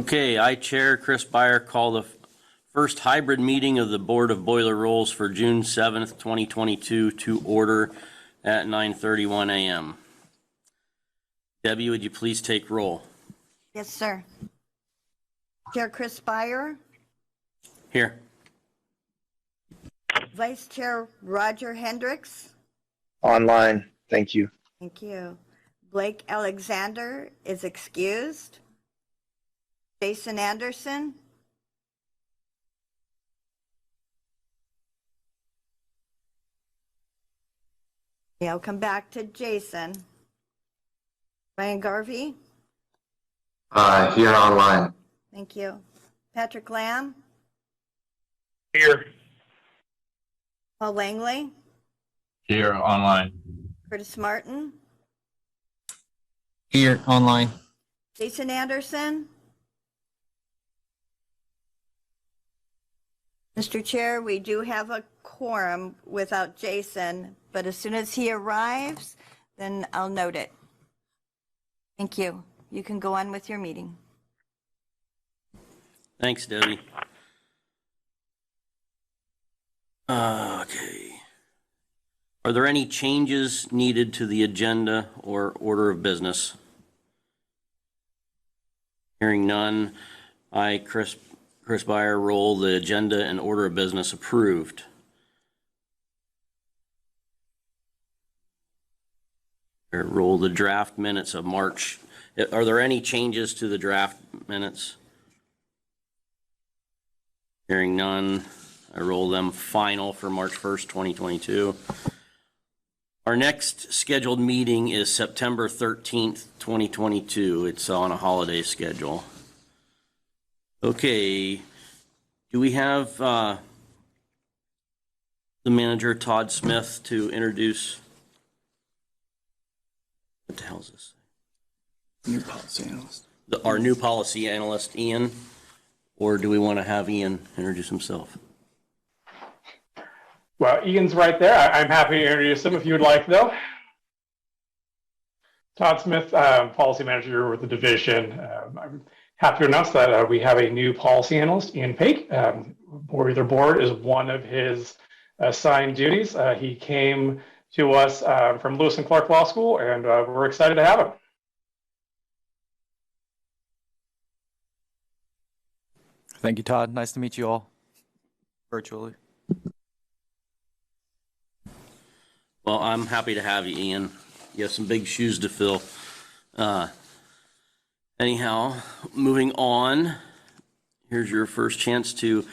Okay, I, Chair Chris Beyer, call the first hybrid meeting of the Board of Boiler Rolls for June 7th, 2022 to order at 9:31 a.m. Debbie, would you please take roll? Yes, sir. Chair Chris Beyer. Here. Vice Chair Roger Hendricks. Online. Thank you. Thank you. Blake Alexander is excused. Jason Anderson. Yeah, I'll come back to Jason. Ryan Garvey. Here online. Thank you. Patrick Lamb. Here. Paul Langley. Here online. Curtis Martin. Here online. Jason Anderson. Mr. Chair, we do have a quorum without Jason, but as soon as he arrives, then I'll note it. Thank you. You can go on with your meeting. Thanks, Debbie. Okay. Are there any changes needed to the agenda or order of business? Hearing none, I, Chris Beyer, roll the agenda and order of business approved. Or roll the draft minutes of March. Are there any changes to the draft minutes? Hearing none, I roll them final for March 1st, 2022. Our next scheduled meeting is September 13th, 2022. It's on a holiday schedule. Okay, do we have the manager, Todd Smith, to introduce? What the hell is this? New policy analyst. Our new policy analyst, Ian, or do we want to have Ian introduce himself? Well, Ian's right there. I'm happy to introduce him if you would like, though. Todd Smith, policy manager with the division. I'm happy to announce that we have a new policy analyst, Ian Paik. Boiler board is one of his assigned duties. He came to us from Lewis and Clark Law School, and we're excited to have him. Thank you, Todd. Nice to meet you all virtually. Well, I'm happy to have you, Ian. You have some big shoes to fill. Anyhow, moving on, here's your first chance to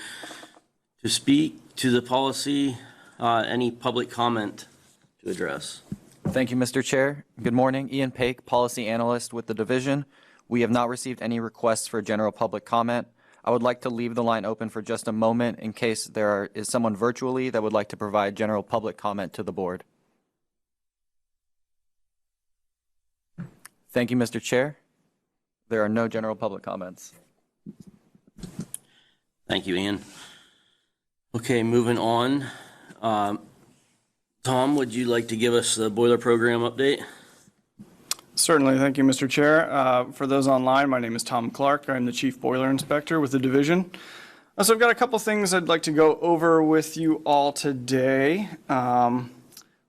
speak to the policy. Any public comment to address? Thank you, Mr. Chair. Good morning. Ian Paik, policy analyst with the division. We have not received any requests for general public comment. I would like to leave the line open for just a moment in case there is someone virtually that would like to provide general public comment to the board. Thank you, Mr. Chair. There are no general public comments. Thank you, Ian. Okay, moving on. Tom, would you like to give us the boiler program update? Certainly. Thank you, Mr. Chair. For those online, my name is Tom Clark. I'm the Chief Boiler Inspector with the division. So I've got a couple things I'd like to go over with you all today.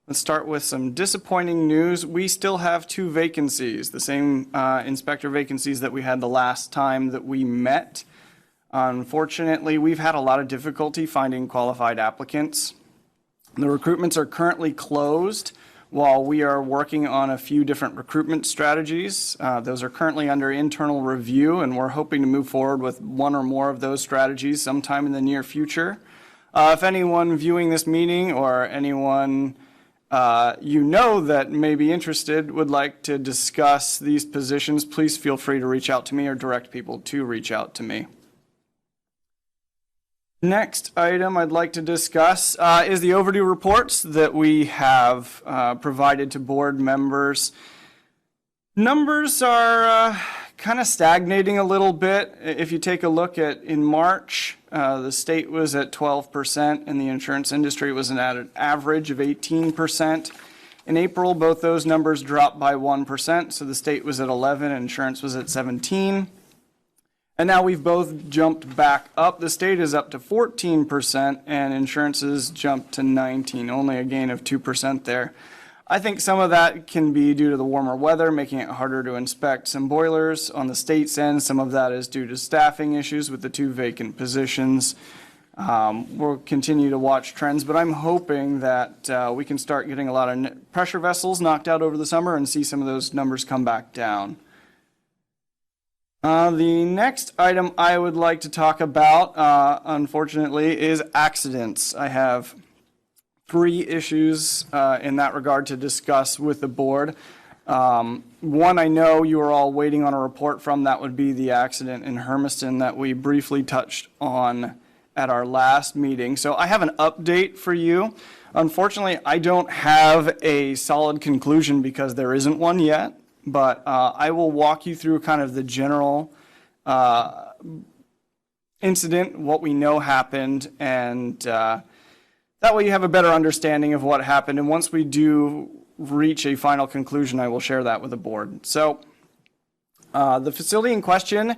Let's start with some disappointing news. We still have 2 vacancies, the same inspector vacancies that we had the last time that we met. Unfortunately, we've had a lot of difficulty finding qualified applicants. The recruitments are currently closed while we are working on a few different recruitment strategies. Those are currently under internal review, and we're hoping to move forward with one or more of those strategies sometime in the near future. If anyone viewing this meeting or anyone you know that may be interested would like to discuss these positions, please feel free to reach out to me or direct people to reach out to me. Next item I'd like to discuss is the overdue reports that we have provided to board members. Numbers are kind of stagnating a little bit. If you take a look at in March, the state was at 12% and the insurance industry was at an average of 18%. In April, both those numbers dropped by 1%, so the state was at 11 and insurance was at 17. And now we've both jumped back up. The state is up to 14% and insurance has jumped to 19%, only a gain of 2% there. I think some of that can be due to the warmer weather, making it harder to inspect some boilers on the state's end. Some of that is due to staffing issues with the 2 vacant positions. We'll continue to watch trends, but I'm hoping that we can start getting a lot of pressure vessels knocked out over the summer and see some of those numbers come back down. The next item I would like to talk about, unfortunately, is accidents. I have 3 issues in that regard to discuss with the board. One, I know you are all waiting on a report from. That would be the accident in Hermiston that we briefly touched on at our last meeting. So I have an update for you. Unfortunately, I don't have a solid conclusion because there isn't one yet, but I will walk you through kind of the general incident, what we know happened, and that way you have a better understanding of what happened. And once we do reach a final conclusion, I will share that with the board. So the facility in question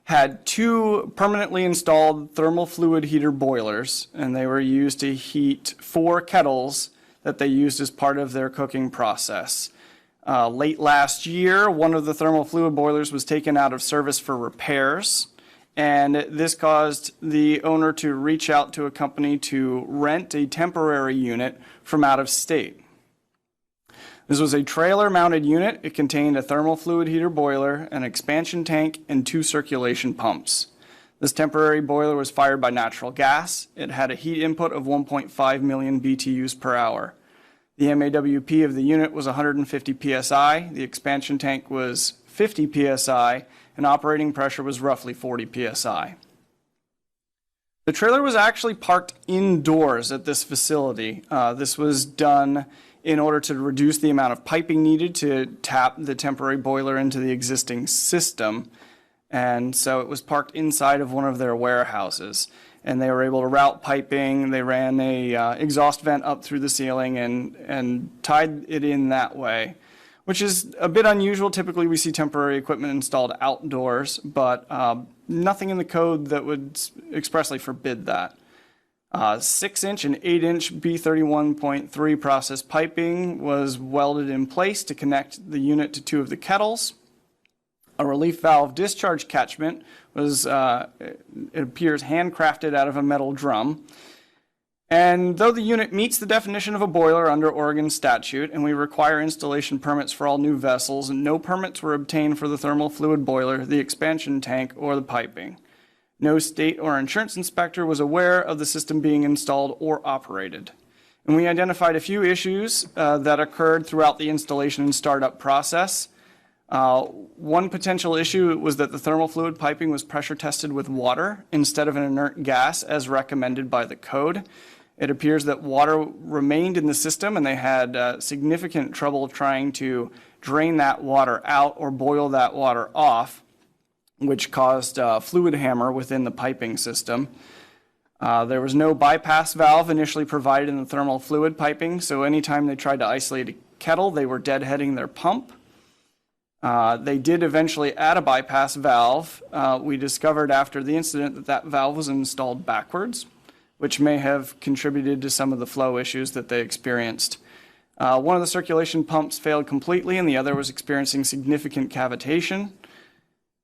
had 2 permanently installed thermal fluid heater boilers, and they were used to heat 4 kettles that they used as part of their cooking process. Late last year, one of the thermal fluid boilers was taken out of service for repairs, and this caused the owner to reach out to a company to rent a temporary unit from out of state. This was a trailer-mounted unit. It contained a thermal fluid heater boiler, an expansion tank, and 2 circulation pumps. This temporary boiler was fired by natural gas. It had a heat input of 1.5 million BTUs per hour. The MAWP of the unit was 150 psi, the expansion tank was 50 psi, and operating pressure was roughly 40 psi. The trailer was actually parked indoors at this facility. This was done in order to reduce the amount of piping needed to tap the temporary boiler into the existing system. And so it was parked inside of one of their warehouses. And they were able to route piping. They ran a exhaust vent up through the ceiling and tied it in that way, which is a bit unusual. Typically, we see temporary equipment installed outdoors, but nothing in the code that would expressly forbid that. 6-inch and 8-inch B31.3 process piping was welded in place to connect the unit to 2 of the kettles. A relief valve discharge catchment was, it appears, handcrafted out of a metal drum. And though the unit meets the definition of a boiler under Oregon statute, and we require installation permits for all new vessels, no permits were obtained for the thermal fluid boiler, the expansion tank, or the piping. No state or insurance inspector was aware of the system being installed or operated. And we identified a few issues that occurred throughout the installation and startup process. One potential issue was that the thermal fluid piping was pressure tested with water instead of an inert gas as recommended by the code. It appears that water remained in the system and they had significant trouble trying to drain that water out or boil that water off, which caused fluid hammer within the piping system. There was no bypass valve initially provided in the thermal fluid piping, so anytime they tried to isolate a kettle, they were deadheading their pump. They did eventually add a bypass valve. We discovered after the incident that that valve was installed backwards, which may have contributed to some of the flow issues that they experienced. One of the circulation pumps failed completely and the other was experiencing significant cavitation.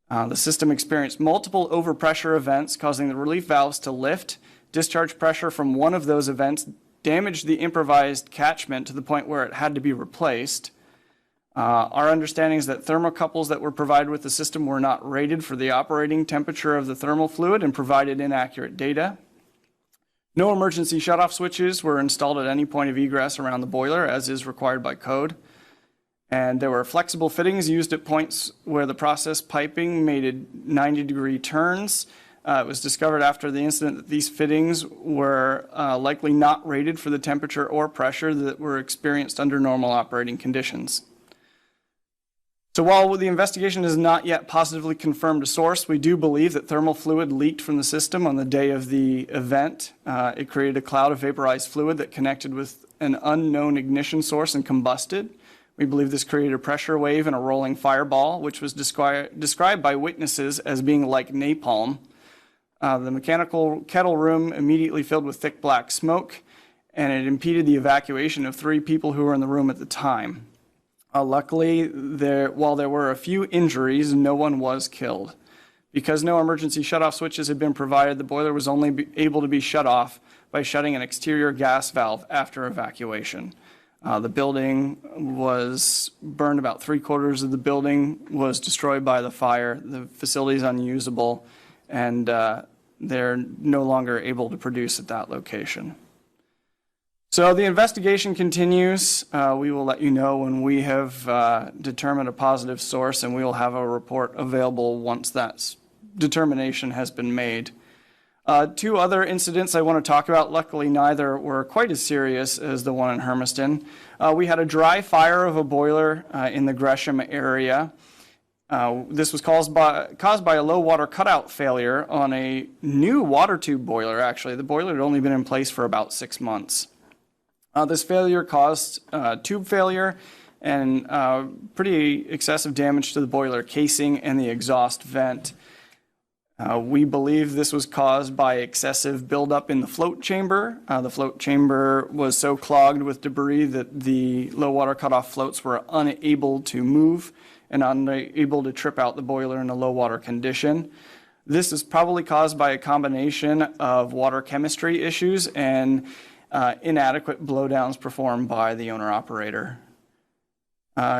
The system experienced multiple overpressure events causing the relief valves to lift. Discharge pressure from one of those events damaged the improvised catchment to the point where it had to be replaced. Our understanding is that thermocouples that were provided with the system were not rated for the operating temperature of the thermal fluid and provided inaccurate data. No emergency shutoff switches were installed at any point of egress around the boiler, as is required by code. And there were flexible fittings used at points where the process piping made 90-degree turns. It was discovered after the incident that these fittings were likely not rated for the temperature or pressure that were experienced under normal operating conditions. So while the investigation has not yet positively confirmed a source, we do believe that thermal fluid leaked from the system on the day of the event. It created a cloud of vaporized fluid that connected with an unknown ignition source and combusted, We believe this created a pressure wave and a rolling fireball, which was described by witnesses as being like napalm. The mechanical kettle room immediately filled with thick black smoke, and it impeded the evacuation of 3 people who were in the room at the time. Luckily, while there were a few injuries, no one was killed. Because no emergency shutoff switches had been provided, the boiler was only able to be shut off by shutting an exterior gas valve after evacuation. The building was burned, about 3/4 of the building was destroyed by the fire. The facility is unusable, and they're no longer able to produce at that location. So the investigation continues. We will let you know when we have determined a positive source, and we will have a report available once that determination has been made. 2 other incidents I want to talk about. Luckily, neither were quite as serious as the one in Hermiston. We had a dry fire of a boiler in the Gresham area. This was caused by a low water cutout failure on a new water tube boiler, actually. The boiler had only been in place for about 6 months. This failure caused tube failure and pretty excessive damage to the boiler casing and the exhaust vent. We believe this was caused by excessive buildup in the float chamber. The float chamber was so clogged with debris that the low water cutoff floats were unable to move and unable to trip out the boiler in a low water condition. This is probably caused by a combination of water chemistry issues and inadequate blowdowns performed by the owner-operator.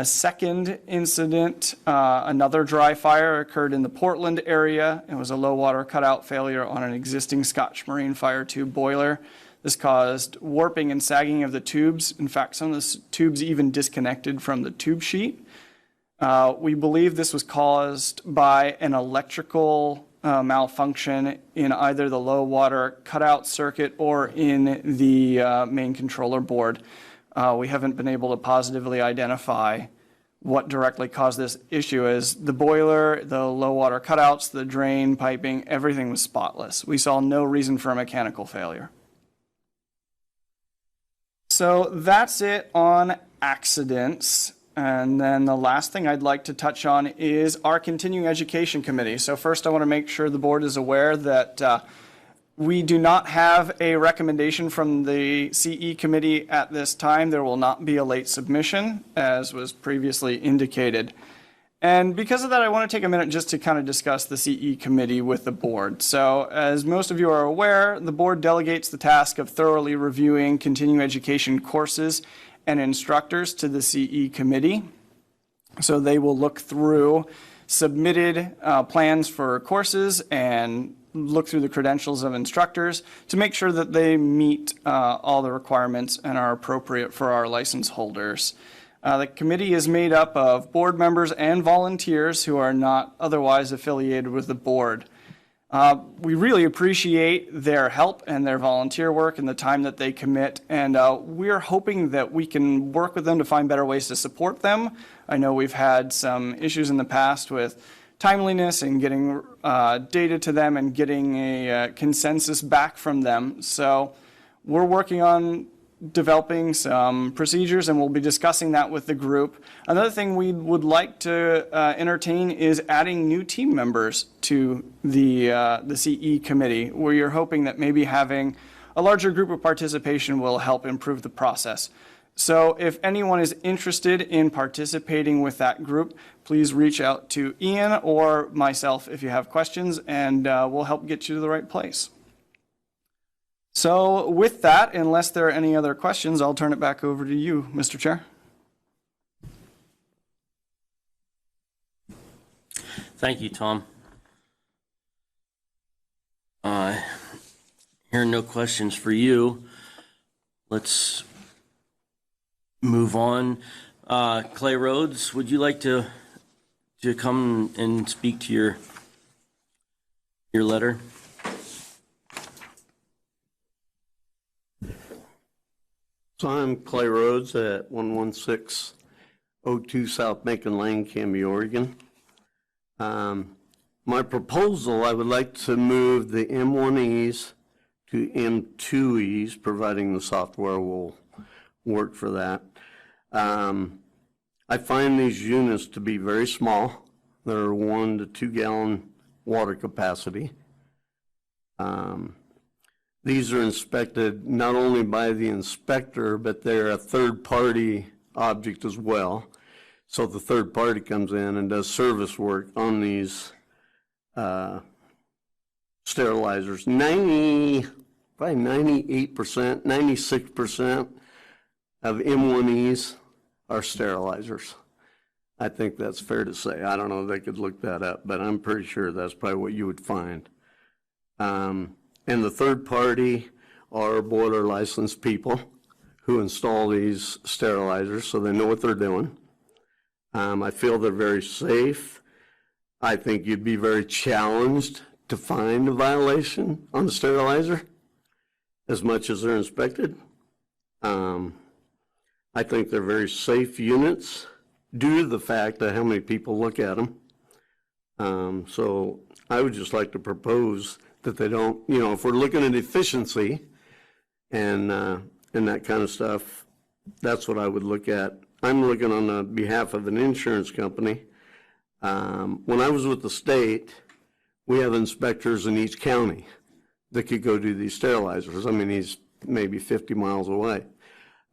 Second incident, another dry fire occurred in the Portland area. It was a low water cutout failure on an existing Scotch Marine fire tube boiler. This caused warping and sagging of the tubes. In fact, some of the tubes even disconnected from the tube sheet. We believe this was caused by an electrical malfunction in either the low water cutout circuit or in the main controller board. We haven't been able to positively identify what directly caused this issue, as the boiler, the low water cutouts, the drain, piping, everything was spotless. We saw no reason for a mechanical failure. So that's it on accidents. And then the last thing I'd like to touch on is our continuing education committee. So first I want to make sure the board is aware that we do not have a recommendation from the CE committee at this time. There will not be a late submission, as was previously indicated. And because of that, I want to take a minute just to kind of discuss the CE committee with the board. So as most of you are aware, the board delegates the task of thoroughly reviewing continuing education courses and instructors to the CE committee. So they will look through submitted plans for courses and look through the credentials of instructors to make sure that they meet all the requirements and are appropriate for our license holders. The committee is made up of board members and volunteers who are not otherwise affiliated with the board. We really appreciate their help and their volunteer work and the time that they commit, and we're hoping that we can work with them to find better ways to support them. I know we've had some issues in the past with timeliness and getting data to them and getting a consensus back from them. So we're working on developing some procedures, and we'll be discussing that with the group. Another thing we would like to entertain is adding new team members to the CE committee, where you're hoping that maybe having a larger group of participation will help improve the process. So if anyone is interested in participating with that group, please reach out to Ian or myself if you have questions, and we'll help get you to the right place. So with that, unless there are any other questions, I'll turn it back over to you, Mr. Chair. Thank you, Tom. Hearing no questions for you, let's move on. Clay Rhodes, would you like to come and speak to your letter? So I'm Clay Rhodes at 11602 South Macon Lane, Canby, Oregon. My proposal, I would like to move the M1Es to M2Es, providing the software will work for that. I find these units to be very small. They're 1 to 2 gallon water capacity. These are inspected not only by the inspector, but they're a third-party object as well. So the third party comes in and does service work on these sterilizers. Probably 98%, 96% of M1Es are sterilizers. I think that's fair to say. I don't know if they could look that up, but I'm pretty sure that's probably what you would find. And the third party are boiler licensed people who install these sterilizers, so they know what they're doing. I feel they're very safe. I think you'd be very challenged to find a violation on the sterilizer as much as they're inspected. I think they're very safe units due to the fact that how many people look at them. So I would just like to propose that they don't, if we're looking at efficiency and that kind of stuff, that's what I would look at. I'm looking on the behalf of an insurance company. When I was with the state, we have inspectors in each county that could go do these sterilizers. I mean, he's maybe 50 miles away.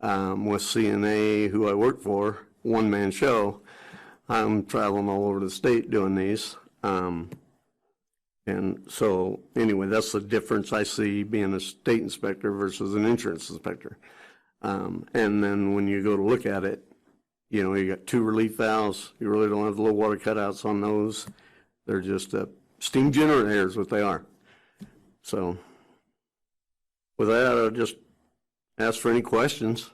With CNA, who I work for, one-man show, I'm traveling all over the state doing these. And so, anyway, that's the difference I see being a state inspector versus an insurance inspector. And then when you go to look at it, you got 2 relief valves. You really don't have the low water cutouts on those. They're just steam generators, what they are. So, with that, I'll just ask for any questions.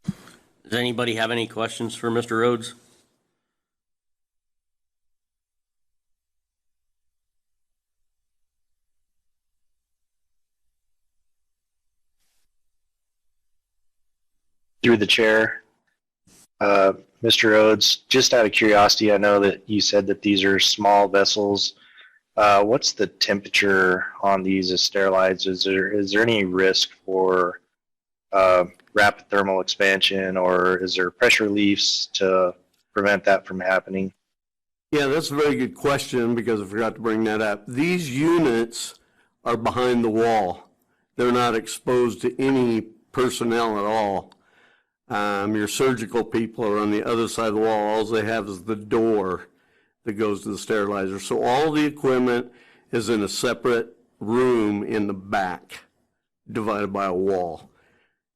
Does anybody have any questions for Mr. Rhodes? Through the chair, Mr. Rhodes, just out of curiosity, I know that you said that these are small vessels. What's the temperature on these as sterilized? Is there any risk for rapid thermal expansion, or is there pressure reliefs to prevent that from happening? Yeah, that's a very good question because I forgot to bring that up. These units are behind the wall. They're not exposed to any personnel at all. Your surgical people are on the other side of the wall. All they have is the door that goes to the sterilizer. So all the equipment is in a separate room in the back, divided by a wall.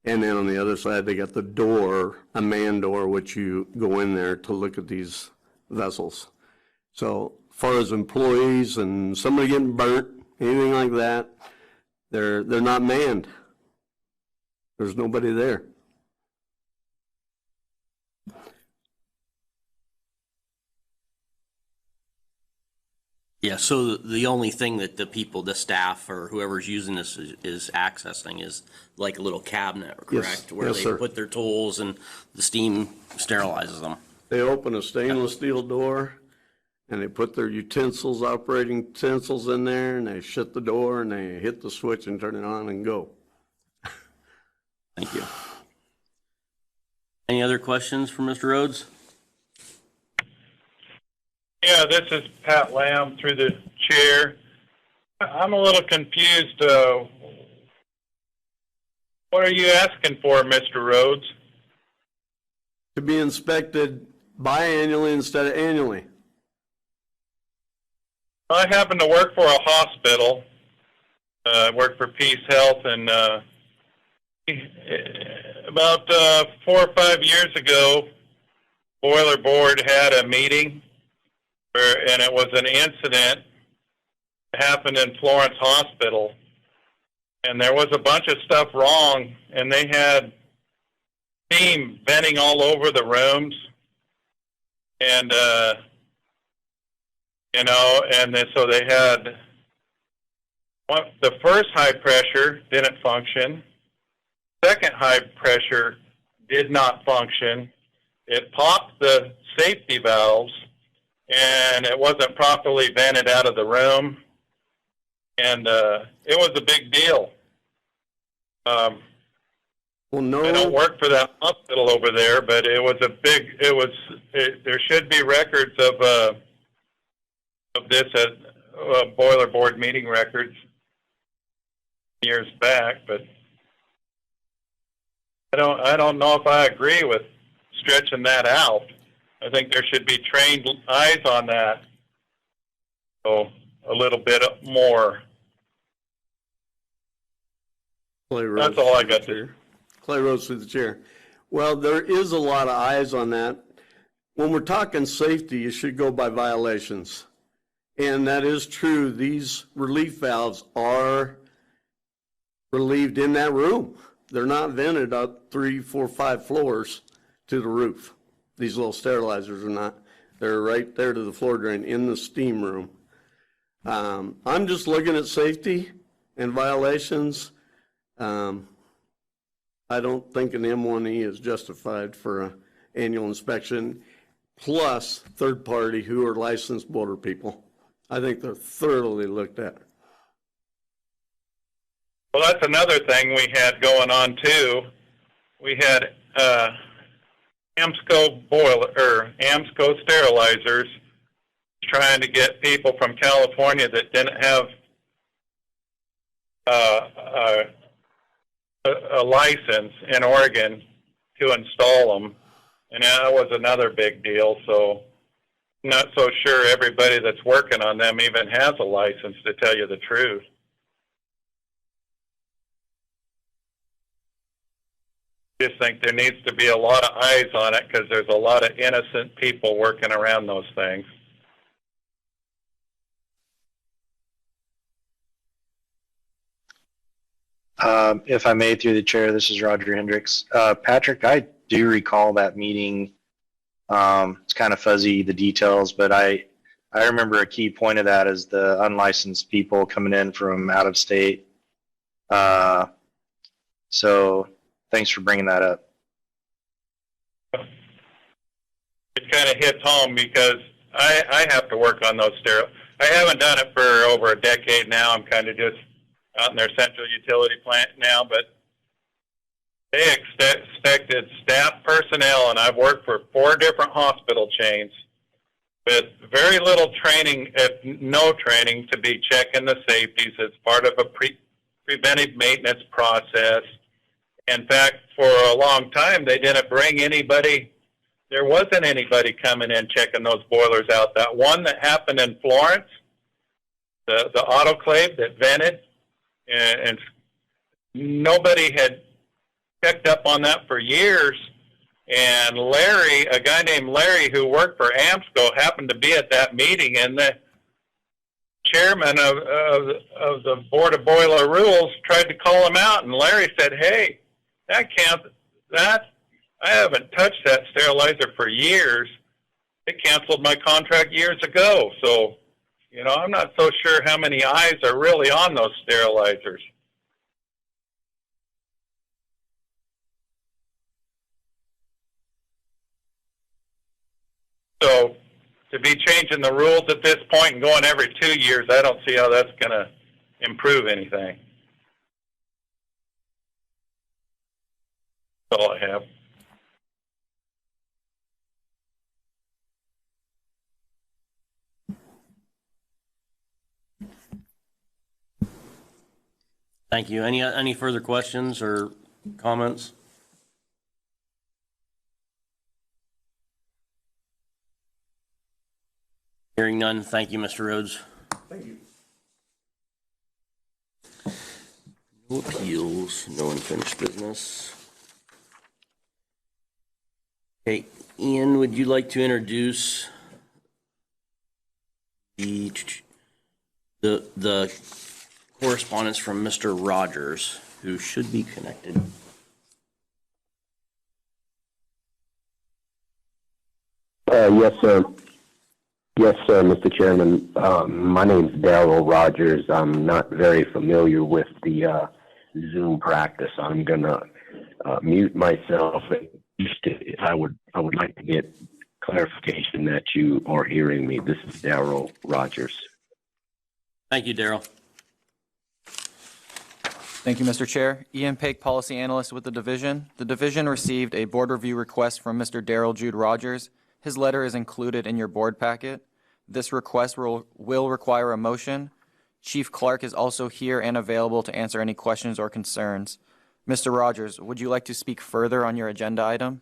And then on the other side, they got the door, a man door, which you go in there to look at these vessels. So as far as employees and somebody getting burnt, anything like that, they're not manned. There's nobody there. Yeah, so the only thing that the staff or whoever's using this is accessing is like a little cabinet, correct? Yes, Where yes, they sir. put their tools and the steam sterilizes them. They open a stainless steel door and they put their utensils, operating utensils in there, and they shut the door and they hit the switch and turn it on and go. Thank you. Any other questions for Mr. Rhodes? Yeah, this is Pat Lamb through the chair. I'm a little confused. What are you asking for, Mr. Rhodes? To be inspected biannually instead of annually. I happen to work for a hospital. I work for Peace Health, and about 4 or 5 years ago, Boiler Board had a meeting, and it was an incident that happened in Florence Hospital, and there was a bunch of stuff wrong, and they had steam venting all over the rooms, and so they had the first high pressure didn't function, second high pressure did not function. It popped the safety valves, and it wasn't properly vented out of the room, and it was a big deal. Well, I don't no, work for that hospital over there, but it was there should be records of this at boiler board meeting records years back, but I don't know if I agree with stretching that out. I think there should be trained eyes on that. So a little bit more. Clay Rose. That's all I got. Clay Rose through the chair. Well, there is a lot of eyes on that. When we're talking safety, you should go by violations. And that is true. These relief valves are relieved in that room. They're not vented up 3, 4, 5 floors to the roof. These little sterilizers are not. They're right there to the floor drain in the steam room. I'm just looking at safety and violations. I don't think an M1E is justified for an annual inspection, plus third party who are licensed boiler people. I think they're thoroughly looked at. Well, that's another thing we had going on too. We had AMSCO sterilizers trying to get people from California that didn't have a license in Oregon to install them, and that was another big deal. So I'm not so sure everybody that's working on them even has a license, to tell you the truth. I just think there needs to be a lot of eyes on it, because there's a lot of innocent people working around those things. If I may, through the chair, this is Roger Hendricks. Patrick, I do recall that meeting. It's kind of fuzzy, the details, but I remember a key point of that is the unlicensed people coming in from out of state. So thanks for bringing that up. It kind of hits home because I have to work on those sterile. I haven't done it for over a decade now. I'm kind of just out in their central utility plant now, but they expected staff personnel, and I've worked for 4 different hospital chains with very little training, if no training, to be checking the safeties as part of a preventive maintenance process. In fact, for a long time, they didn't bring anybody. There wasn't anybody coming in checking those boilers out. That one that happened in Florence, the autoclave that vented, and nobody had checked up on that for years. And Larry, a guy named Larry who worked for AMSCO, happened to be at that meeting, and the chairman of the Board of Boiler Rules tried to call him out, and Larry said, "Hey, I haven't touched that sterilizer for years. It canceled my contract years ago." So, you know, I'm not so sure how many eyes are really on those sterilizers. So to be changing the rules at this point and going every 2 years, I don't see how that's going to improve anything. That's all I have. Thank you. Any further questions or comments? Hearing none, thank you, Mr. Rhodes. Thank you. No appeals, no unfinished business. Okay, Ian, would you like to introduce the correspondence from Mr. Rogers, who should be connected? Yes, sir. Yes, sir, Mr. Chairman. My name is Daryl Rogers. I'm not very familiar with the Zoom practice. I'm going to mute myself. I would like to get clarification that you are hearing me. This is Daryl Rogers. Thank you, Daryl. Thank you, Mr. Chair. Ian Paik, Policy Analyst with the Division. The Division received a board review request from Mr. Daryl Jude Rogers. His letter is included in your board packet. This request will require a motion. Chief Clark is also here and available to answer any questions or concerns. Mr. Rogers, would you like to speak further on your agenda item?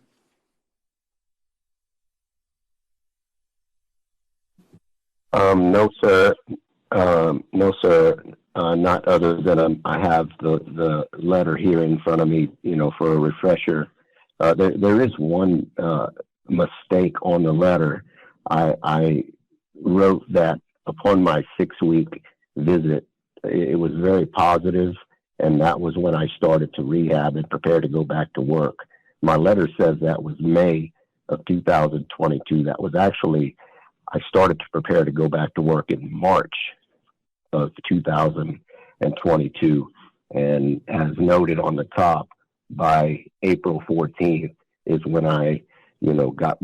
No, sir. No, sir. Not other than I have the letter here in front of me, for a refresher. There is one mistake on the letter. I wrote that upon my 6-week visit, it was very positive, and that was when I started to rehab and prepare to go back to work. My letter says that was May of 2022. That was actually, I started to prepare to go back to work in March of 2022. And as noted on the top, by April 14th is when I, got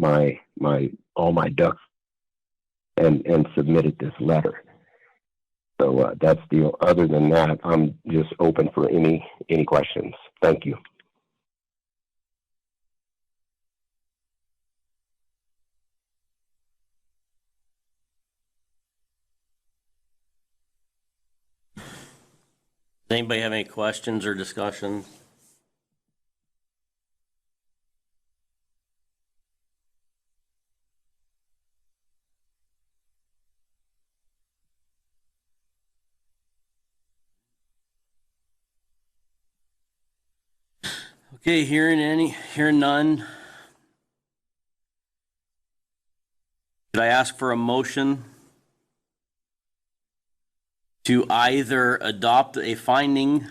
all my ducks and submitted this letter. So that's the, other than that, I'm just open for any questions. Thank you. Does anybody have any questions or discussion? Okay, hearing none. Should I ask for a motion to either adopt a finding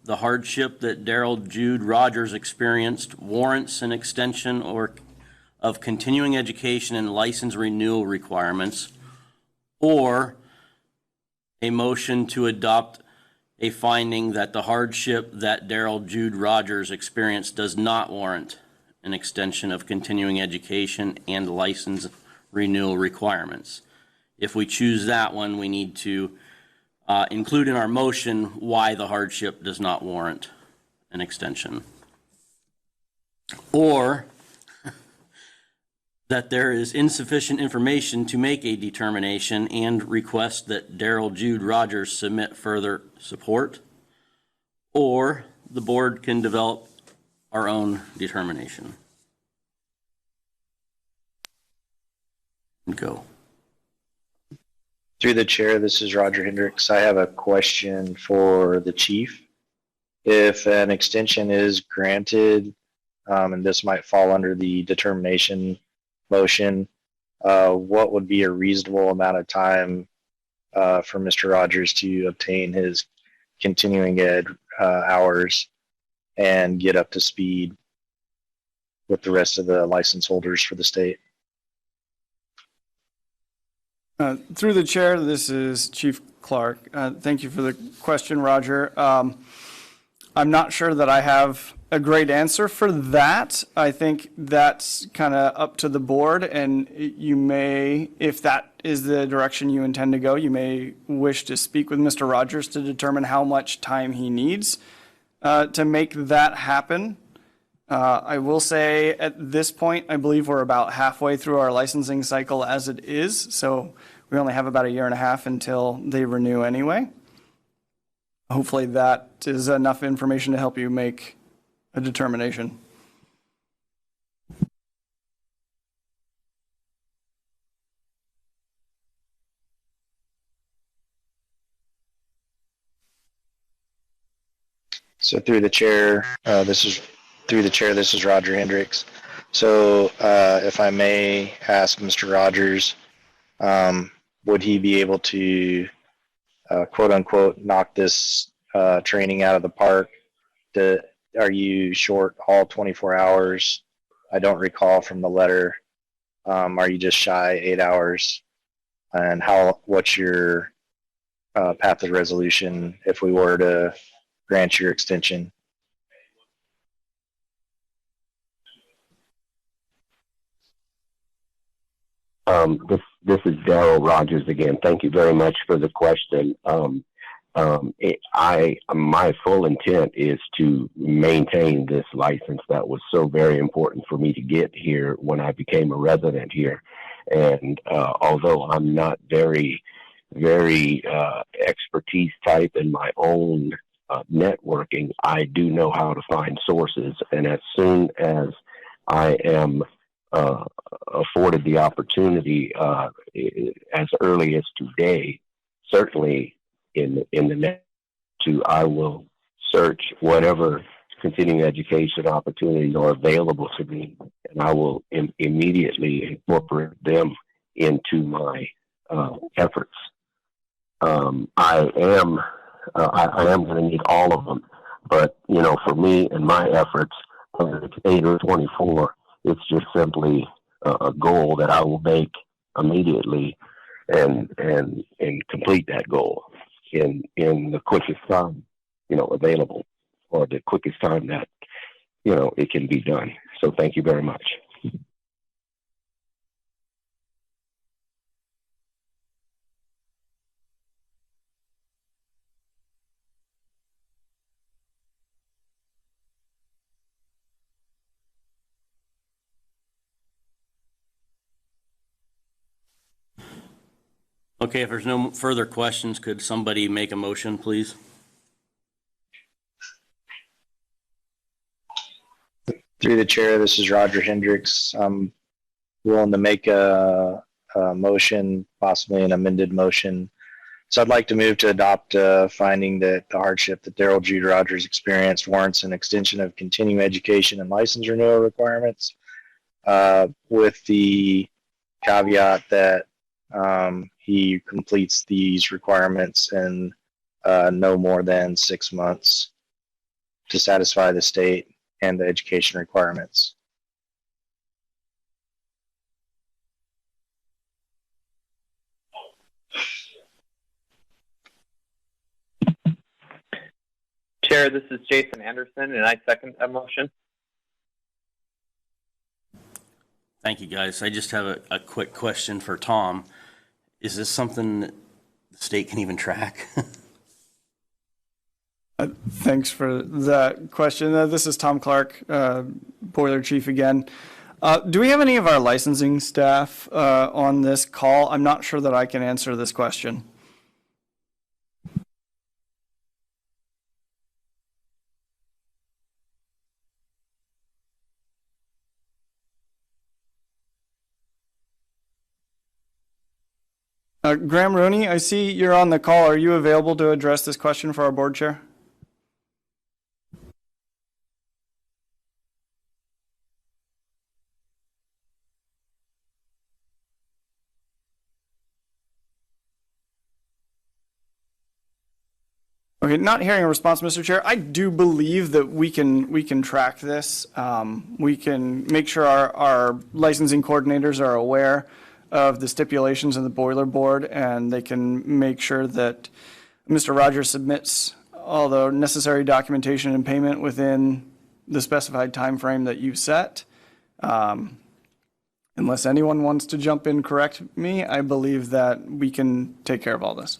the hardship that Daryl Jude Rogers experienced warrants an extension of continuing education and license renewal requirements, or a motion to adopt a finding that the hardship that Daryl Jude Rogers experienced does not warrant an extension of continuing education and license renewal requirements. If we choose that one, we need to include in our motion why the hardship does not warrant an extension. Or that there is insufficient information to make a determination and request that Daryl Jude Rogers submit further support, or the board can develop our own determination. Go. Through the chair, this is Roger Hendricks. I have a question for the chief. If an extension is granted, and this might fall under the determination motion, what would be a reasonable amount of time for Mr. Rogers to obtain his continuing ed hours and get up to speed with the rest of the license holders for the state? Through the chair, this is Chief Clark. Thank you for the question, Roger. I'm not sure that I have a great answer for that. I think that's kind of up to the board, and you may, if that is the direction you intend to go, you may wish to speak with Mr. Rogers to determine how much time he needs to make that happen. I will say at this point, I believe we're about halfway through our licensing cycle as it is, so we only have about 1.5 years until they renew anyway. Hopefully that is enough information to help you make a determination. So through the chair, this is Roger Hendricks. So if I may ask Mr. Rogers, would he be able to quote unquote knock this training out of the park? Are you short all 24 hours? I don't recall from the letter. Are you just shy 8 hours? And what's your path of resolution if we were to grant your extension? This is Daryl Rogers again. Thank you very much for the question. my full intent is to maintain this license that was so very important for me to get here when I became a resident here. And although I'm not very expertise type in my own networking, I do know how to find sources. And as soon as I am afforded the opportunity, as early as today, certainly in the next two, I will search whatever continuing education opportunities are available to me, and I will immediately incorporate them into my efforts. I am going to need all of them, but for me and my efforts, whether it's 8 or 24, it's just simply a goal that I will make immediately and complete that goal in the quickest time available, or the quickest time that it can be done. So thank you very much. Okay, if there's no further questions, could somebody make a motion, please? Through the chair, this is Roger Hendricks. I'm willing to make a motion, possibly an amended motion. So I'd like to move to adopt finding that the hardship that Daryl Jude Rogers experienced warrants an extension of continuing education and license renewal requirements, with the caveat that he completes these requirements in no more than 6 months to satisfy the state and the education requirements. Chair, this is Jason Anderson, and I second that motion. Thank you, guys. I just have a quick question for Tom. Is this something that the state can even track? Thanks for that question. This is Tom Clark, Boiler Chief again. Do we have any of our licensing staff on this call? I'm not sure that I can answer this question. Graham Rooney, I see you're on the call. Are you available to address this question for our board chair? Okay, not hearing a response, Mr. Chair. I do believe that we can track this. We can make sure our licensing coordinators are aware of the stipulations in the boiler board, and they can make sure that Mr. Rogers submits all the necessary documentation and payment within the specified time frame that you set. Unless anyone wants to jump in, correct me, I believe that we can take care of all this.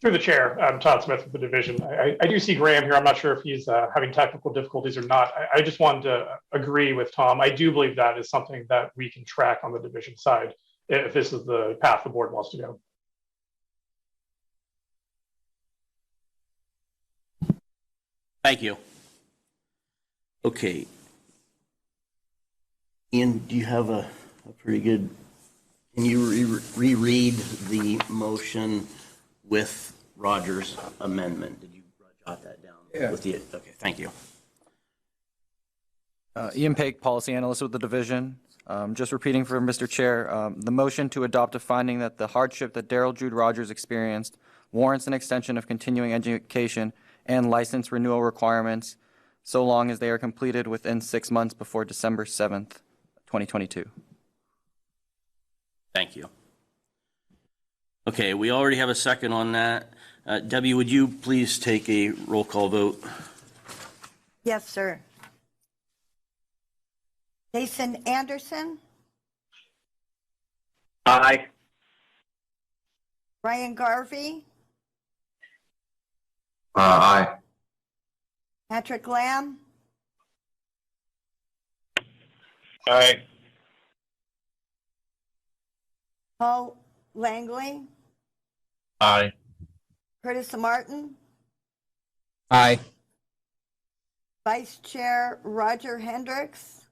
Through the chair, I'm Todd Smith with the division. I do see Graham here. I'm not sure if he's having technical difficulties or not. I just wanted to agree with Tom. I do believe that is something that we can track on the division side if this is the path the board wants to go. Thank you. Okay. Ian, do you have a pretty good, can you reread the motion with Roger's amendment? Did you jot that down? Yeah. With the, okay, thank you. Ian Paik, Policy Analyst with the Division. Just repeating for Mr. Chair, the motion to adopt a finding that the hardship that Daryl Jude Rogers experienced warrants an extension of continuing education and license renewal requirements so long as they are completed within 6 months before December 7th, 2022. Thank you. Okay, we already have a second on that. Debbie, would you please take a roll call vote? Yes, sir. Jason Anderson, Aye. Brian Garvey, Aye. Patrick Lamb, Aye. Paul Langley, Aye. Curtis Martin, Aye. Vice Chair Roger Hendricks,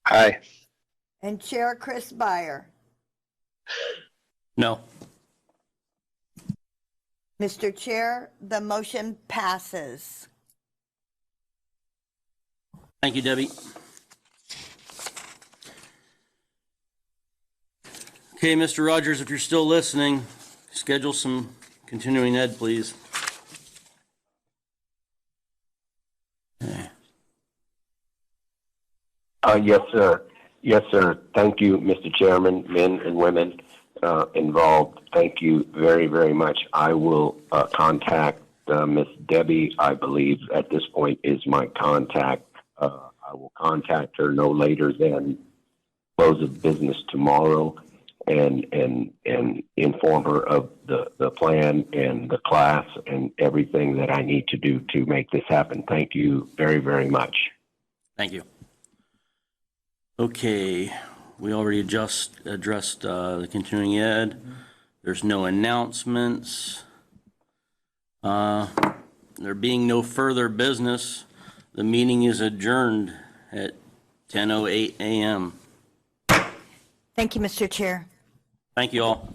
Aye. and Chair Chris Beyer. No. Mr. Chair, the motion passes. Thank you, Debbie. Okay, Mr. Rogers, if you're still listening, schedule some continuing ed, please. Yes, sir. Yes, sir. Thank you, Mr. Chairman, men and women involved. Thank you very, very much. I will contact Miss Debbie, I believe at this point is my contact. I will contact her no later than close of business tomorrow and inform her of the plan and the class and everything that I need to do to make this happen. Thank you very, very much. Thank you. Okay, we already addressed the continuing ed. There's no announcements. There being no further business, the meeting is adjourned at 10:08 a.m. Thank you, Mr. Chair. Thank you all.